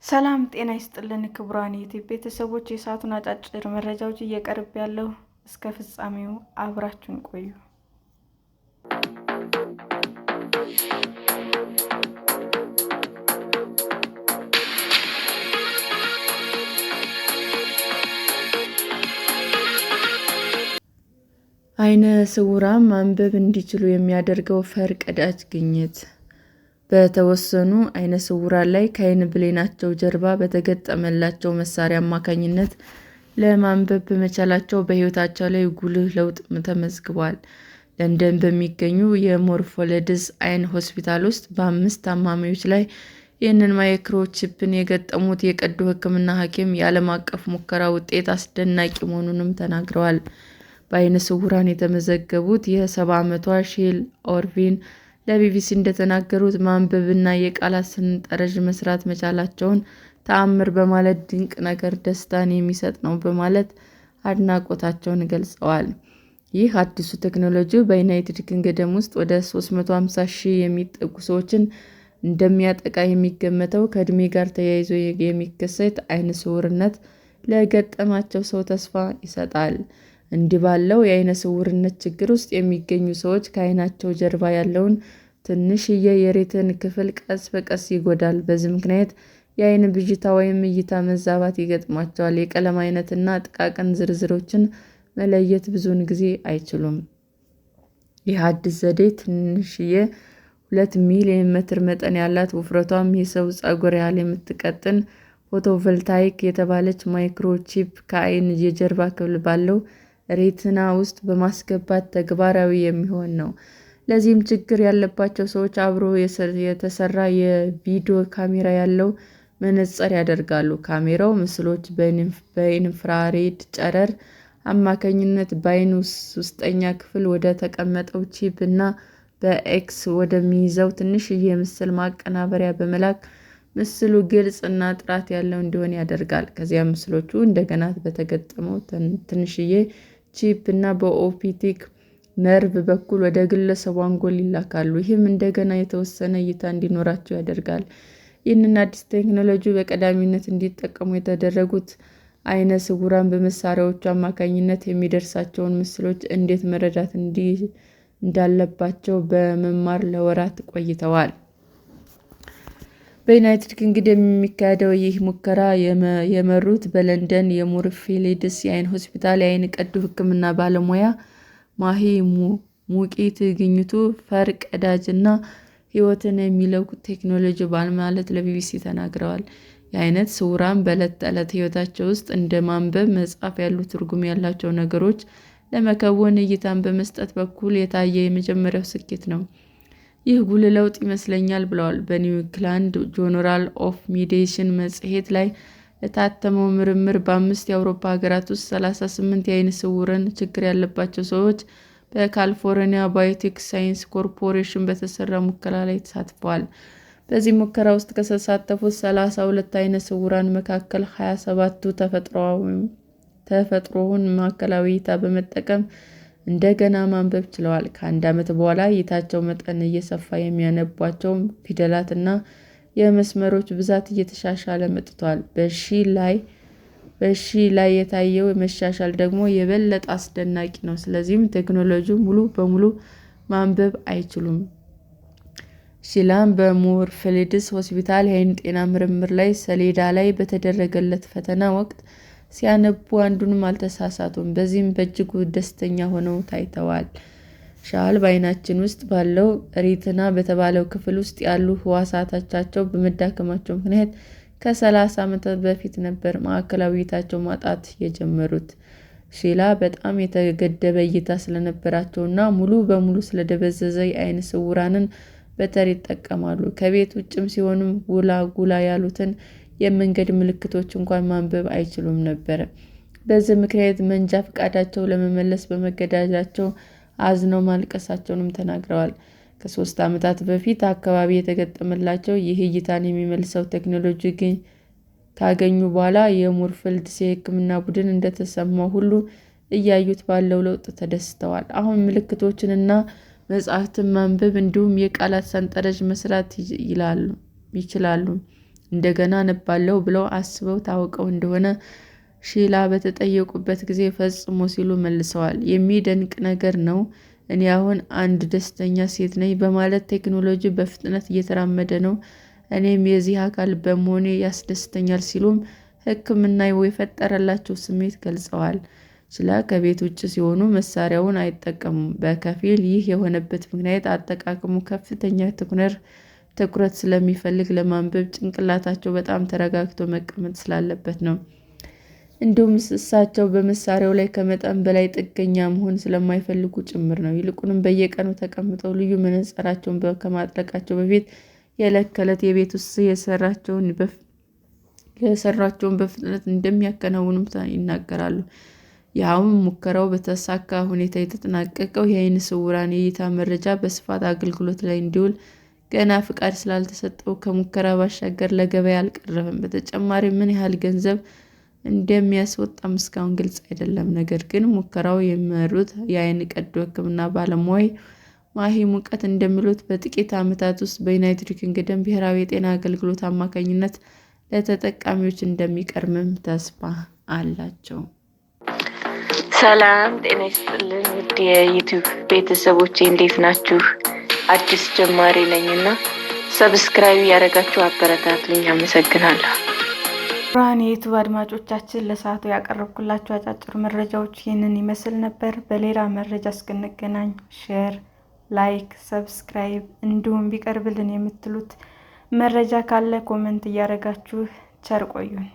ሰላም ጤና ይስጥልን ክቡራን የዩቲዩብ ቤተሰቦች፣ የሰዓቱን አጫጭር መረጃዎች እየቀርብ ያለው እስከ ፍጻሜው አብራችሁን ቆዩ። አይነ ስውራን ማንበብ እንዲችሉ የሚያደርገው ፈርቀዳጅ ግኝት በተወሰኑ አይነ ስውራን ላይ ከዓይን ብሌናቸው ጀርባ በተገጠመላቸው መሳሪያ አማካኝነት ለማንበብ በመቻላቸው በሕይወታቸው ላይ ጉልህ ለውጥ ተመዝግቧል። ለንደን በሚገኙ የሞርፎሌድስ አይን ሆስፒታል ውስጥ በ5 ታማሚዎች ላይ ይህንን ማይክሮቺፕን የገጠሙት የቀዶ ሕክምና ሐኪም የዓለም አቀፍ ሙከራ ውጤት አስደናቂ መሆኑንም ተናግረዋል። በአይነ ስውራን የተመዘገቡት የ70 ዓመቷ ሼል ኦርቪን ለቢቢሲ እንደተናገሩት ማንበብና የቃላት ሰንጠረዥ መስራት መቻላቸውን ተአምር በማለት ድንቅ ነገር ደስታን የሚሰጥ ነው በማለት አድናቆታቸውን ገልጸዋል። ይህ አዲሱ ቴክኖሎጂ በዩናይትድ ኪንግደም ውስጥ ወደ 350,000 የሚጠጉ ሰዎችን እንደሚያጠቃ የሚገመተው ከዕድሜ ጋር ተያይዞ የሚከሰት አይነ ስውርነት ለገጠማቸው ሰው ተስፋ ይሰጣል። እንዲህ ባለው የአይነ ስውርነት ችግር ውስጥ የሚገኙ ሰዎች ከዓይናቸው ጀርባ ያለውን ትንሽዬ የሬትን ክፍል ቀስ በቀስ ይጎዳል። በዚህ ምክንያት የዓይን ብዥታ ወይም እይታ መዛባት ይገጥማቸዋል። የቀለም አይነትና ጥቃቅን ዝርዝሮችን መለየት ብዙውን ጊዜ አይችሉም። ይህ አዲስ ዘዴ ትንሽዬ 2 ሚሊሜትር መጠን ያላት ውፍረቷም የሰው ፀጉር ያህል የምትቀጥን ፎቶቮልታይክ የተባለች ማይክሮቺፕ ከዓይን የጀርባ ክፍል ባለው ሬቲና ውስጥ በማስገባት ተግባራዊ የሚሆን ነው። ለዚህም ችግር ያለባቸው ሰዎች አብሮ የተሰራ የቪዲዮ ካሜራ ያለው መነጽር ያደርጋሉ። ካሜራው ምስሎች በኢንፍራሬድ ጨረር አማካኝነት በዓይን ውስጠኛ ክፍል ወደ ተቀመጠው ቺፕ እና በኤክስ ወደሚይዘው ትንሽዬ ምስል ማቀናበሪያ በመላክ ምስሉ ግልጽ እና ጥራት ያለው እንዲሆን ያደርጋል። ከዚያም ምስሎቹ እንደገና በተገጠመው ትንሽዬ ቺፕ እና በኦፕቲክ ነርቭ በኩል ወደ ግለሰቡ አንጎል ይላካሉ። ይህም እንደገና የተወሰነ እይታ እንዲኖራቸው ያደርጋል። ይህንን አዲስ ቴክኖሎጂ በቀዳሚነት እንዲጠቀሙ የተደረጉት አይነ ስውራን በመሳሪያዎቹ አማካኝነት የሚደርሳቸውን ምስሎች እንዴት መረዳት እንዳለባቸው በመማር ለወራት ቆይተዋል። በዩናይትድ ኪንግደም የሚካሄደው ይህ ሙከራ የመሩት በለንደን የሞርፎሌድስ የዓይን ሆስፒታል የዓይን ቀዶ ሕክምና ባለሙያ ማሂ ሙቂት ግኝቱ ፈርቀዳጅና ሕይወትን የሚለውጥ ቴክኖሎጂ በማለት ለቢቢሲ ተናግረዋል። የዓይነ ስውራን በዕለት ተዕለት ሕይወታቸው ውስጥ እንደ ማንበብ፣ መጻፍ ያሉ ትርጉም ያላቸው ነገሮች ለመከወን እይታን በመስጠት በኩል የታየ የመጀመሪያው ስኬት ነው። ይህ ጉልህ ለውጥ ይመስለኛል ብለዋል። በኒው ኢንግላንድ ጆርናል ኦፍ ሜዲሲን መጽሔት ላይ ለታተመው ምርምር በ5 የአውሮፓ ሀገራት ውስጥ 38 የዓይነ ስውራን ችግር ያለባቸው ሰዎች በካሊፎርኒያ ባዮቴክ ሳይንስ ኮርፖሬሽን በተሰራ ሙከራ ላይ ተሳትፈዋል። በዚህ ሙከራ ውስጥ ከተሳተፉት 32 ዓይነ ስውራን መካከል 27ቱ ተፈጥሮውን ማዕከላዊ እይታ በመጠቀም እንደገና ማንበብ ችለዋል። ከ1 ዓመት በኋላ የእይታቸው መጠን እየሰፋ የሚያነቧቸው ፊደላት እና የመስመሮች ብዛት እየተሻሻለ መጥቷል። በሺ ላይ የታየው መሻሻል ደግሞ የበለጠ አስደናቂ ነው። ስለዚህም ቴክኖሎጂው ሙሉ በሙሉ ማንበብ አይችሉም። ሺላም በሞርፎሌድስ ሆስፒታል የዓይን ጤና ምርምር ላይ ሰሌዳ ላይ በተደረገለት ፈተና ወቅት ሲያነቡ አንዱንም አልተሳሳቱም። በዚህም በእጅጉ ደስተኛ ሆነው ታይተዋል። ሻል በዓይናችን ውስጥ ባለው ሬቲና በተባለው ክፍል ውስጥ ያሉ ሕዋሳቶቻቸው በመዳከማቸው ምክንያት ከ30 ዓመታት በፊት ነበር ማዕከላዊ እይታቸውን ማጣት የጀመሩት። ሺላ በጣም የተገደበ እይታ ስለነበራቸውና ሙሉ በሙሉ ስለደበዘዘ የዓይነ ስውራንን በተር ይጠቀማሉ። ከቤት ውጭም ሲሆኑ ጉላ ያሉትን የመንገድ ምልክቶች እንኳን ማንበብ አይችሉም ነበር። በዚህ ምክንያት መንጃ ፈቃዳቸውን ለመመለስ በመገደዳቸው አዝነው ማልቀሳቸውንም ተናግረዋል። ከ3 ዓመታት በፊት አካባቢ የተገጠመላቸው ይህ እይታን የሚመልሰው ቴክኖሎጂ ካገኙ በኋላ የሙርፊልድስ የሕክምና ቡድን እንደተሰማው ሁሉ እያዩት ባለው ለውጥ ተደስተዋል። አሁን ምልክቶችንና መጻሕፍትን ማንበብ እንዲሁም የቃላት ሰንጠረዥ መስራት ይችላሉ። እንደገና አነባለሁ ብለው አስበው ታውቀው እንደሆነ ሺላ በተጠየቁበት ጊዜ ፈጽሞ ሲሉ መልሰዋል። የሚደንቅ ነገር ነው። እኔ አሁን አንድ ደስተኛ ሴት ነኝ በማለት ቴክኖሎጂ በፍጥነት እየተራመደ ነው። እኔም የዚህ አካል በመሆኔ ያስደስተኛል ሲሉም ሕክምናው የፈጠረላቸው ስሜት ገልጸዋል። ሺላ ከቤት ውጭ ሲሆኑ መሳሪያውን አይጠቀሙም። በከፊል ይህ የሆነበት ምክንያት አጠቃቀሙ ከፍተኛ ትኩረት ስለሚፈልግ ለማንበብ ጭንቅላታቸው በጣም ተረጋግቶ መቀመጥ ስላለበት ነው። እንዲሁም እሳቸው በመሳሪያው ላይ ከመጠን በላይ ጥገኛ መሆን ስለማይፈልጉ ጭምር ነው። ይልቁንም በየቀኑ ተቀምጠው ልዩ መነጽራቸውን ከማጥለቃቸው በፊት የዕለት ከዕለት የቤት ውስጥ የሰሯቸውን በፍጥነት እንደሚያከናውኑም ይናገራሉ። ይኸውም ሙከራው በተሳካ ሁኔታ የተጠናቀቀው የዓይነ ስውራን የእይታ መረጃ በስፋት አገልግሎት ላይ እንዲውል ገና ፍቃድ ስላልተሰጠው ከሙከራ ባሻገር ለገበያ አልቀረበም። በተጨማሪም ምን ያህል ገንዘብ እንደሚያስወጣም እስካሁን ግልጽ አይደለም። ነገር ግን ሙከራው የሚመሩት የዓይን ቀዶ ሕክምና ባለሙያ ማሂ ሙቀት እንደሚሉት በጥቂት ዓመታት ውስጥ በዩናይትድ ኪንግደም ብሔራዊ የጤና አገልግሎት አማካኝነት ለተጠቃሚዎች እንደሚቀርብም ተስፋ አላቸው። ሰላም ጤና ይስጥልን ውድ የዩቲዩብ ቤተሰቦቼ እንዴት ናችሁ? አዲስ ጀማሪ ነኝና ሰብስክራይብ ያደረጋችሁ አበረታቱኝ። አመሰግናለሁ። ብርሃን የዩቲዩብ አድማጮቻችን ለሰዓቱ ያቀረብኩላችሁ አጫጭር መረጃዎች ይህንን ይመስል ነበር። በሌላ መረጃ እስክንገናኝ ሼር፣ ላይክ፣ ሰብስክራይብ እንዲሁም ቢቀርብልን የምትሉት መረጃ ካለ ኮሜንት እያደረጋችሁ ቸር ቆዩን።